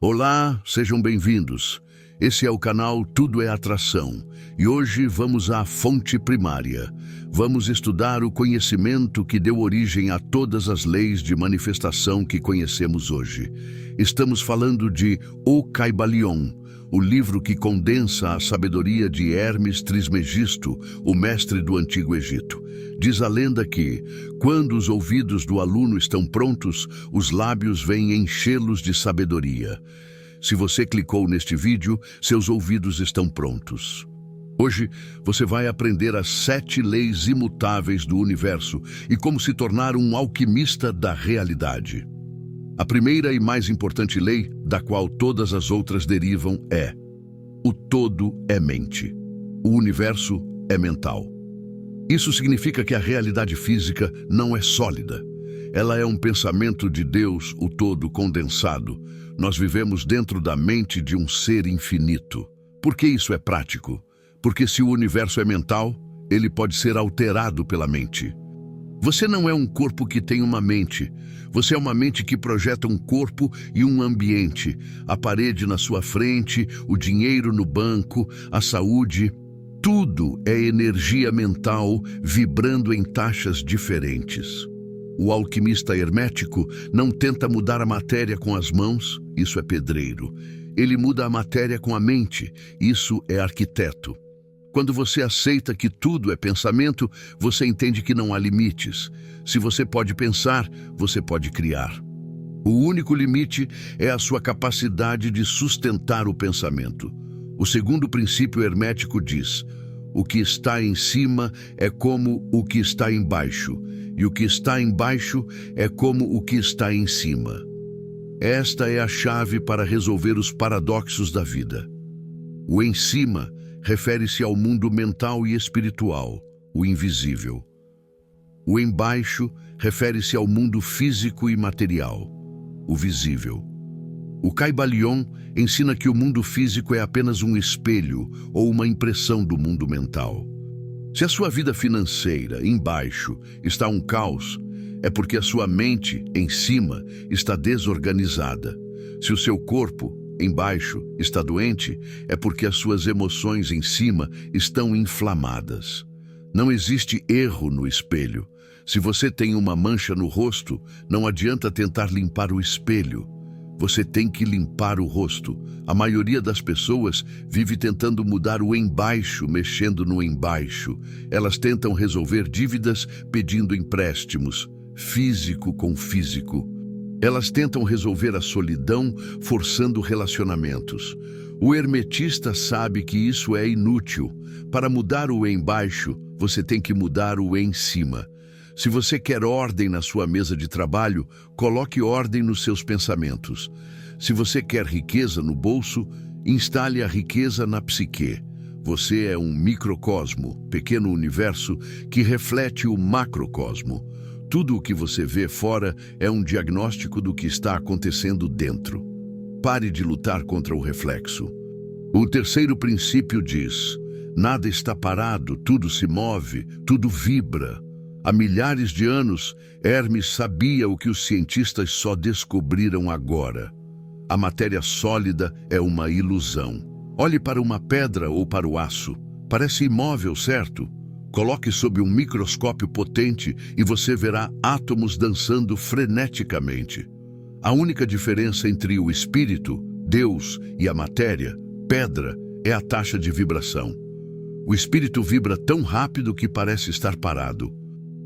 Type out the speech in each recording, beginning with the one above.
Olá, sejam bem-vindos. Esse é o canal Tudo é Atração e hoje vamos à fonte primária. Vamos estudar o conhecimento que deu origem a todas as leis de manifestação que conhecemos hoje. Estamos falando de O Caibalion, o livro que condensa a sabedoria de Hermes Trismegisto, o mestre do Antigo Egito. Diz a lenda que, quando os ouvidos do aluno estão prontos, os lábios vêm enchê-los de sabedoria. Se você clicou neste vídeo, seus ouvidos estão prontos. Hoje, você vai aprender as 7 leis imutáveis do universo e como se tornar um alquimista da realidade. A primeira e mais importante lei, da qual todas as outras derivam, é: o todo é mente. O universo é mental. Isso significa que a realidade física não é sólida. Ela é um pensamento de Deus, o todo condensado. Nós vivemos dentro da mente de um ser infinito. Por que isso é prático? Porque se o universo é mental, ele pode ser alterado pela mente. Você não é um corpo que tem uma mente. Você é uma mente que projeta um corpo e um ambiente. A parede na sua frente, o dinheiro no banco, a saúde. Tudo é energia mental vibrando em taxas diferentes. O alquimista hermético não tenta mudar a matéria com as mãos, isso é pedreiro. Ele muda a matéria com a mente, isso é arquiteto. Quando você aceita que tudo é pensamento, você entende que não há limites. Se você pode pensar, você pode criar. O único limite é a sua capacidade de sustentar o pensamento. O segundo princípio hermético diz: o que está em cima é como o que está embaixo, e o que está embaixo é como o que está em cima. Esta é a chave para resolver os paradoxos da vida. O em cima refere-se ao mundo mental e espiritual, o invisível. O embaixo refere-se ao mundo físico e material, o visível. O Caibalion ensina que o mundo físico é apenas um espelho ou uma impressão do mundo mental. Se a sua vida financeira, embaixo, está um caos, é porque a sua mente, em cima, está desorganizada. Se o seu corpo, embaixo, está doente, é porque as suas emoções, em cima, estão inflamadas. Não existe erro no espelho. Se você tem uma mancha no rosto, não adianta tentar limpar o espelho. Você tem que limpar o rosto. A maioria das pessoas vive tentando mudar o embaixo, mexendo no embaixo. Elas tentam resolver dívidas pedindo empréstimos, físico com físico. Elas tentam resolver a solidão forçando relacionamentos. O hermetista sabe que isso é inútil. Para mudar o embaixo, você tem que mudar o em cima. Se você quer ordem na sua mesa de trabalho, coloque ordem nos seus pensamentos. Se você quer riqueza no bolso, instale a riqueza na psique. Você é um microcosmo, pequeno universo, que reflete o macrocosmo. Tudo o que você vê fora é um diagnóstico do que está acontecendo dentro. Pare de lutar contra o reflexo. O terceiro princípio diz: nada está parado, tudo se move, tudo vibra. Há milhares de anos, Hermes sabia o que os cientistas só descobriram agora. A matéria sólida é uma ilusão. Olhe para uma pedra ou para o aço. Parece imóvel, certo? Coloque sob um microscópio potente e você verá átomos dançando freneticamente. A única diferença entre o espírito, Deus, e a matéria, pedra, é a taxa de vibração. O espírito vibra tão rápido que parece estar parado.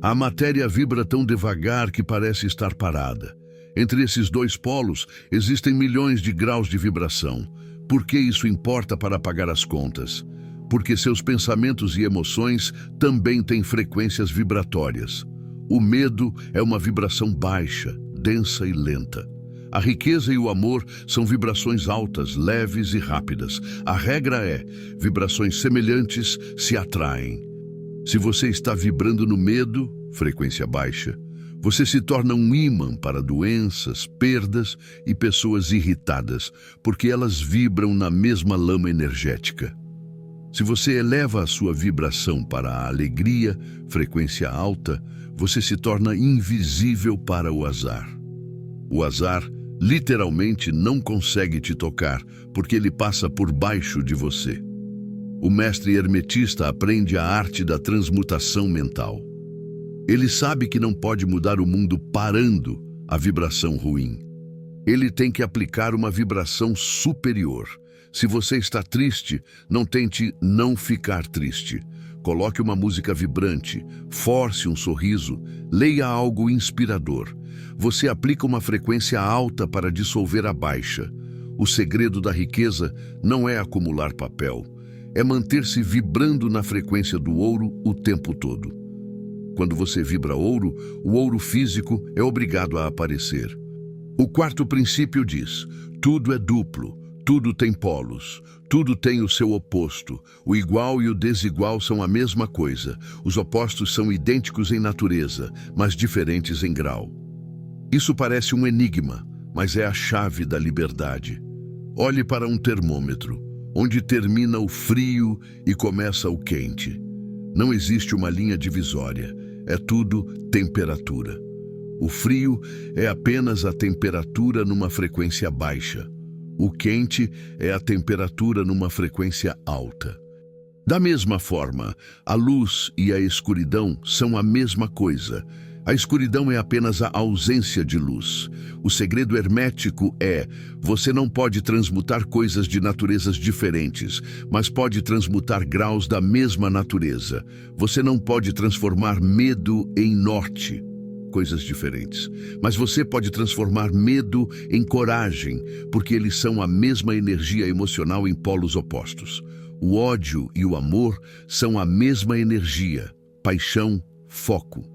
A matéria vibra tão devagar que parece estar parada. Entre esses dois polos existem milhões de graus de vibração. Por que isso importa para pagar as contas? Porque seus pensamentos e emoções também têm frequências vibratórias. O medo é uma vibração baixa, densa e lenta. A riqueza e o amor são vibrações altas, leves e rápidas. A regra é: vibrações semelhantes se atraem. Se você está vibrando no medo, frequência baixa, você se torna um ímã para doenças, perdas e pessoas irritadas, porque elas vibram na mesma lama energética. Se você eleva a sua vibração para a alegria, frequência alta, você se torna invisível para o azar. O azar Literalmente não consegue te tocar, porque ele passa por baixo de você. O mestre hermetista aprende a arte da transmutação mental. Ele sabe que não pode mudar o mundo parando a vibração ruim. Ele tem que aplicar uma vibração superior. Se você está triste, não tente não ficar triste. Coloque uma música vibrante, force um sorriso, leia algo inspirador. Você aplica uma frequência alta para dissolver a baixa. O segredo da riqueza não é acumular papel, é manter-se vibrando na frequência do ouro o tempo todo. Quando você vibra ouro, o ouro físico é obrigado a aparecer. O quarto princípio diz: tudo é duplo, tudo tem polos, tudo tem o seu oposto. O igual e o desigual são a mesma coisa. Os opostos são idênticos em natureza, mas diferentes em grau. Isso parece um enigma, mas é a chave da liberdade. Olhe para um termômetro, onde termina o frio e começa o quente. Não existe uma linha divisória, é tudo temperatura. O frio é apenas a temperatura numa frequência baixa. O quente é a temperatura numa frequência alta. Da mesma forma, a luz e a escuridão são a mesma coisa. A escuridão é apenas a ausência de luz. O segredo hermético é: você não pode transmutar coisas de naturezas diferentes, mas pode transmutar graus da mesma natureza. Você não pode transformar medo em norte, coisas diferentes. Mas você pode transformar medo em coragem, porque eles são a mesma energia emocional em polos opostos. O ódio e o amor são a mesma energia, paixão, foco.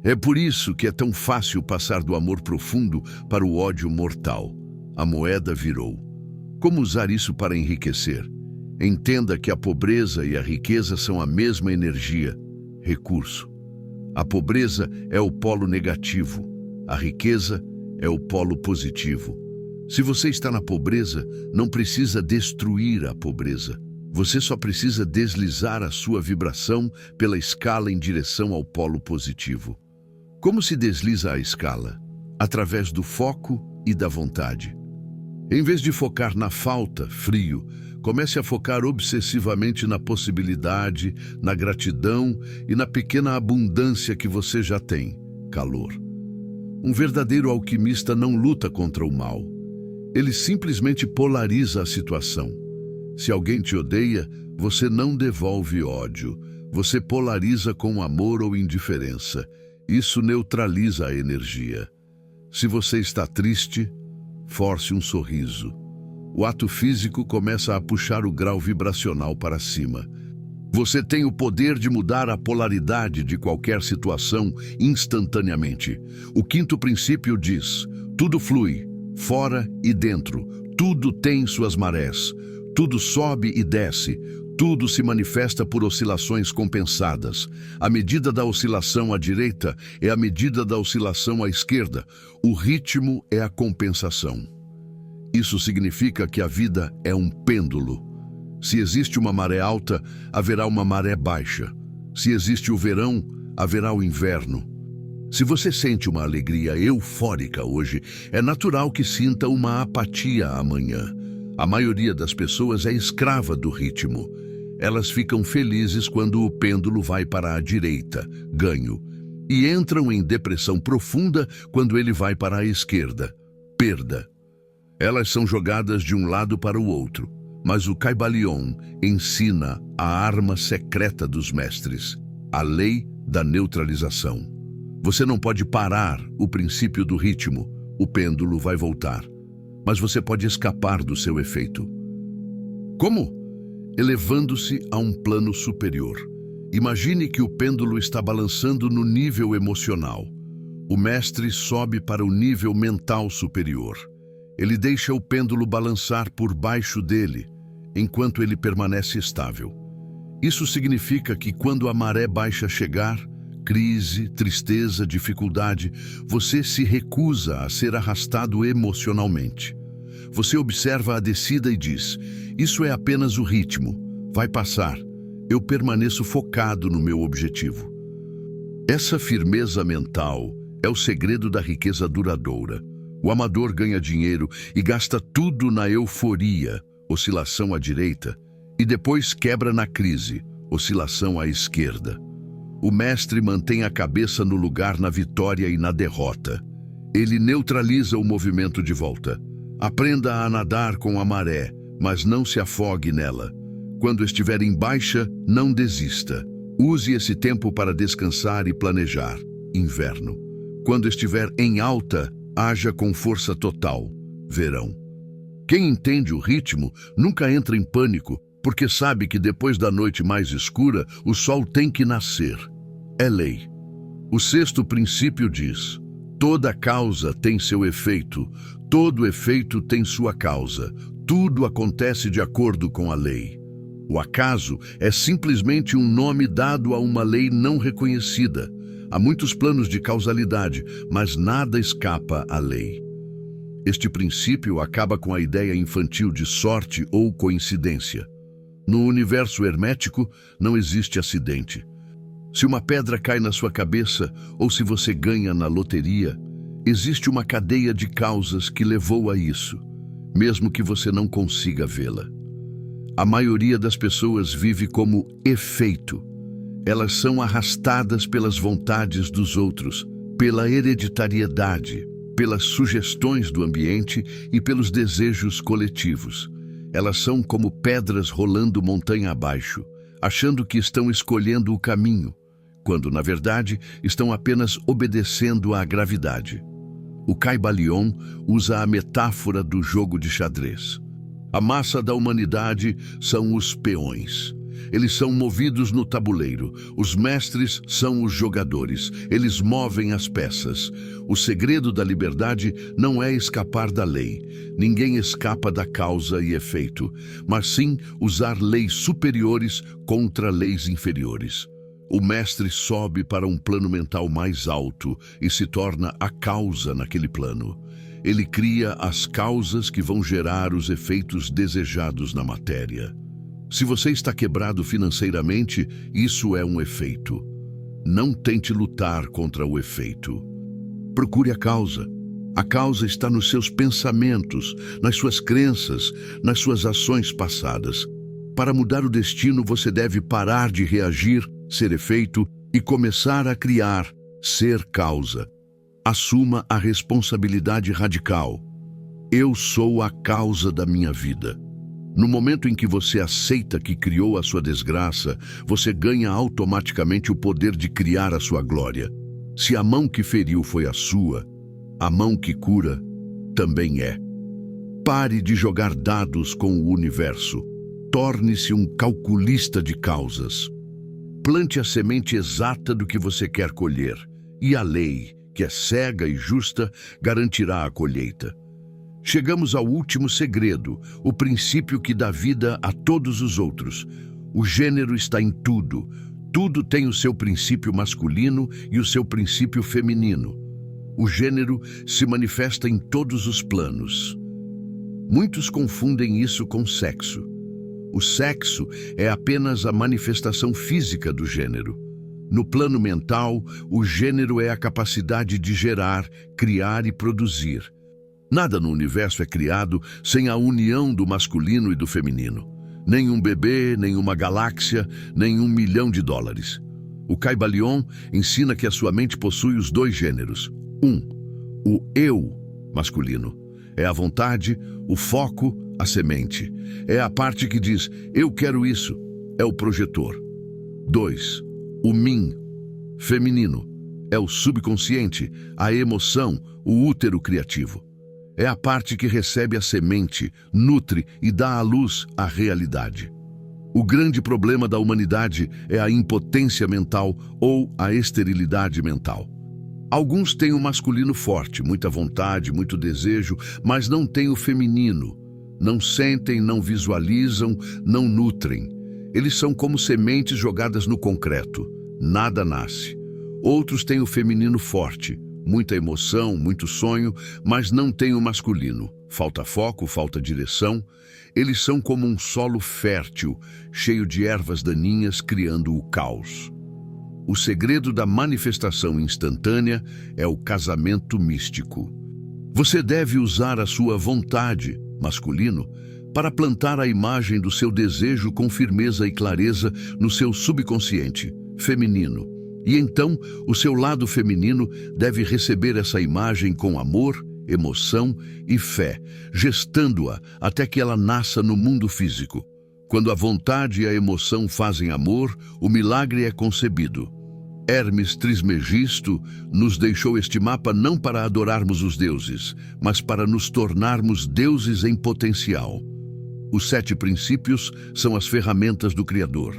É por isso que é tão fácil passar do amor profundo para o ódio mortal. A moeda virou. Como usar isso para enriquecer? Entenda que a pobreza e a riqueza são a mesma energia, recurso. A pobreza é o polo negativo, a riqueza é o polo positivo. Se você está na pobreza, não precisa destruir a pobreza. Você só precisa deslizar a sua vibração pela escala em direção ao polo positivo. Como se desliza a escala? Através do foco e da vontade. Em vez de focar na falta, frio, comece a focar obsessivamente na possibilidade, na gratidão e na pequena abundância que você já tem, calor. Um verdadeiro alquimista não luta contra o mal. Ele simplesmente polariza a situação. Se alguém te odeia, você não devolve ódio. Você polariza com amor ou indiferença. Isso neutraliza a energia. Se você está triste, force um sorriso. O ato físico começa a puxar o grau vibracional para cima. Você tem o poder de mudar a polaridade de qualquer situação instantaneamente. O quinto princípio diz: tudo flui, fora e dentro. Tudo tem suas marés. Tudo sobe e desce. Tudo se manifesta por oscilações compensadas. A medida da oscilação à direita é a medida da oscilação à esquerda. O ritmo é a compensação. Isso significa que a vida é um pêndulo. Se existe uma maré alta, haverá uma maré baixa. Se existe o verão, haverá o inverno. Se você sente uma alegria eufórica hoje, é natural que sinta uma apatia amanhã. A maioria das pessoas é escrava do ritmo. Elas ficam felizes quando o pêndulo vai para a direita, ganho, e entram em depressão profunda quando ele vai para a esquerda, perda. Elas são jogadas de um lado para o outro, mas o Kybalion ensina a arma secreta dos mestres, a lei da neutralização. Você não pode parar o princípio do ritmo, o pêndulo vai voltar, mas você pode escapar do seu efeito. Como? Elevando-se a um plano superior. Imagine que o pêndulo está balançando no nível emocional. O mestre sobe para o nível mental superior. Ele deixa o pêndulo balançar por baixo dele, enquanto ele permanece estável. Isso significa que quando a maré baixa chegar, crise, tristeza, dificuldade, você se recusa a ser arrastado emocionalmente. Você observa a descida e diz: isso é apenas o ritmo, vai passar, eu permaneço focado no meu objetivo. Essa firmeza mental é o segredo da riqueza duradoura. O amador ganha dinheiro e gasta tudo na euforia, oscilação à direita, e depois quebra na crise, oscilação à esquerda. O mestre mantém a cabeça no lugar na vitória e na derrota. Ele neutraliza o movimento de volta. Aprenda a nadar com a maré, mas não se afogue nela. Quando estiver em baixa, não desista. Use esse tempo para descansar e planejar. Inverno. Quando estiver em alta, haja com força total. Verão. Quem entende o ritmo nunca entra em pânico, porque sabe que depois da noite mais escura, o sol tem que nascer. É lei. O sexto princípio diz: toda causa tem seu efeito, todo efeito tem sua causa. Tudo acontece de acordo com a lei. O acaso é simplesmente um nome dado a uma lei não reconhecida. Há muitos planos de causalidade, mas nada escapa à lei. Este princípio acaba com a ideia infantil de sorte ou coincidência. No universo hermético, não existe acidente. Se uma pedra cai na sua cabeça ou se você ganha na loteria, existe uma cadeia de causas que levou a isso, mesmo que você não consiga vê-la. A maioria das pessoas vive como efeito. Elas são arrastadas pelas vontades dos outros, pela hereditariedade, pelas sugestões do ambiente e pelos desejos coletivos. Elas são como pedras rolando montanha abaixo, achando que estão escolhendo o caminho, quando, na verdade, estão apenas obedecendo à gravidade. O Kybalion usa a metáfora do jogo de xadrez. A massa da humanidade são os peões. Eles são movidos no tabuleiro. Os mestres são os jogadores. Eles movem as peças. O segredo da liberdade não é escapar da lei. Ninguém escapa da causa e efeito, mas sim usar leis superiores contra leis inferiores. O mestre sobe para um plano mental mais alto e se torna a causa naquele plano. Ele cria as causas que vão gerar os efeitos desejados na matéria. Se você está quebrado financeiramente, isso é um efeito. Não tente lutar contra o efeito. Procure a causa. A causa está nos seus pensamentos, nas suas crenças, nas suas ações passadas. Para mudar o destino, você deve parar de reagir, ser efeito, e começar a criar, ser causa. Assuma a responsabilidade radical. Eu sou a causa da minha vida. No momento em que você aceita que criou a sua desgraça, você ganha automaticamente o poder de criar a sua glória. Se a mão que feriu foi a sua, a mão que cura também é. Pare de jogar dados com o universo. Torne-se um calculista de causas. Plante a semente exata do que você quer colher, e a lei, que é cega e justa, garantirá a colheita. Chegamos ao último segredo, o princípio que dá vida a todos os outros. O gênero está em tudo. Tudo tem o seu princípio masculino e o seu princípio feminino. O gênero se manifesta em todos os planos. Muitos confundem isso com sexo. O sexo é apenas a manifestação física do gênero. No plano mental, o gênero é a capacidade de gerar, criar e produzir. Nada no universo é criado sem a união do masculino e do feminino. Nem um bebê, nem uma galáxia, nem $1 milhão. O Kybalion ensina que a sua mente possui os dois gêneros. O eu masculino. É a vontade, o foco, a semente. É a parte que diz, eu quero isso. É o projetor. 2. O mim feminino. É o subconsciente, a emoção, o útero criativo. É a parte que recebe a semente, nutre e dá à luz a realidade. O grande problema da humanidade é a impotência mental ou a esterilidade mental. Alguns têm o masculino forte, muita vontade, muito desejo, mas não têm o feminino. Não sentem, não visualizam, não nutrem. Eles são como sementes jogadas no concreto. Nada nasce. Outros têm o feminino forte, muita emoção, muito sonho, mas não têm o masculino. Falta foco, falta direção. Eles são como um solo fértil, cheio de ervas daninhas, criando o caos. O segredo da manifestação instantânea é o casamento místico. Você deve usar a sua vontade, masculino, para plantar a imagem do seu desejo com firmeza e clareza no seu subconsciente, feminino. E então, o seu lado feminino deve receber essa imagem com amor, emoção e fé, gestando-a até que ela nasça no mundo físico. Quando a vontade e a emoção fazem amor, o milagre é concebido. Hermes Trismegisto nos deixou este mapa não para adorarmos os deuses, mas para nos tornarmos deuses em potencial. Os 7 princípios são as ferramentas do Criador.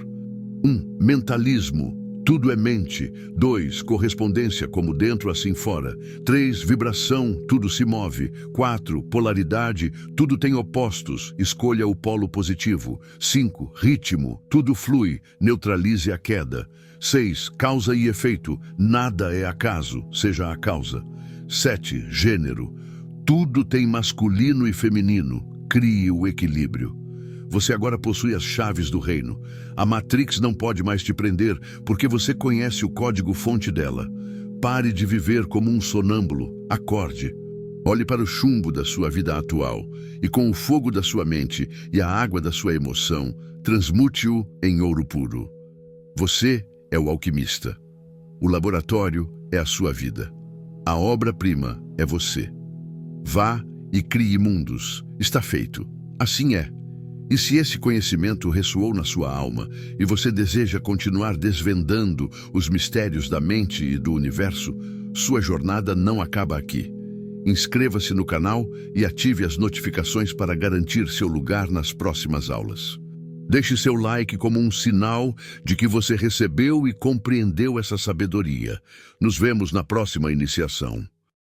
1. Mentalismo. Tudo é mente. 2. Correspondência, como dentro, assim fora. 3. Vibração. Tudo se move. 4. Polaridade. Tudo tem opostos. Escolha o polo positivo. 5. Ritmo. Tudo flui. Neutralize a queda. 6. Causa e efeito. Nada é acaso, seja a causa. 7. Gênero. Tudo tem masculino e feminino. Crie o equilíbrio. Você agora possui as chaves do reino. A Matrix não pode mais te prender, porque você conhece o código-fonte dela. Pare de viver como um sonâmbulo. Acorde. Olhe para o chumbo da sua vida atual, e com o fogo da sua mente e a água da sua emoção, transmute-o em ouro puro. Você é o alquimista. O laboratório é a sua vida. A obra-prima é você. Vá e crie mundos. Está feito. Assim é. E se esse conhecimento ressoou na sua alma e você deseja continuar desvendando os mistérios da mente e do universo, sua jornada não acaba aqui. Inscreva-se no canal e ative as notificações para garantir seu lugar nas próximas aulas. Deixe seu like como um sinal de que você recebeu e compreendeu essa sabedoria. Nos vemos na próxima iniciação.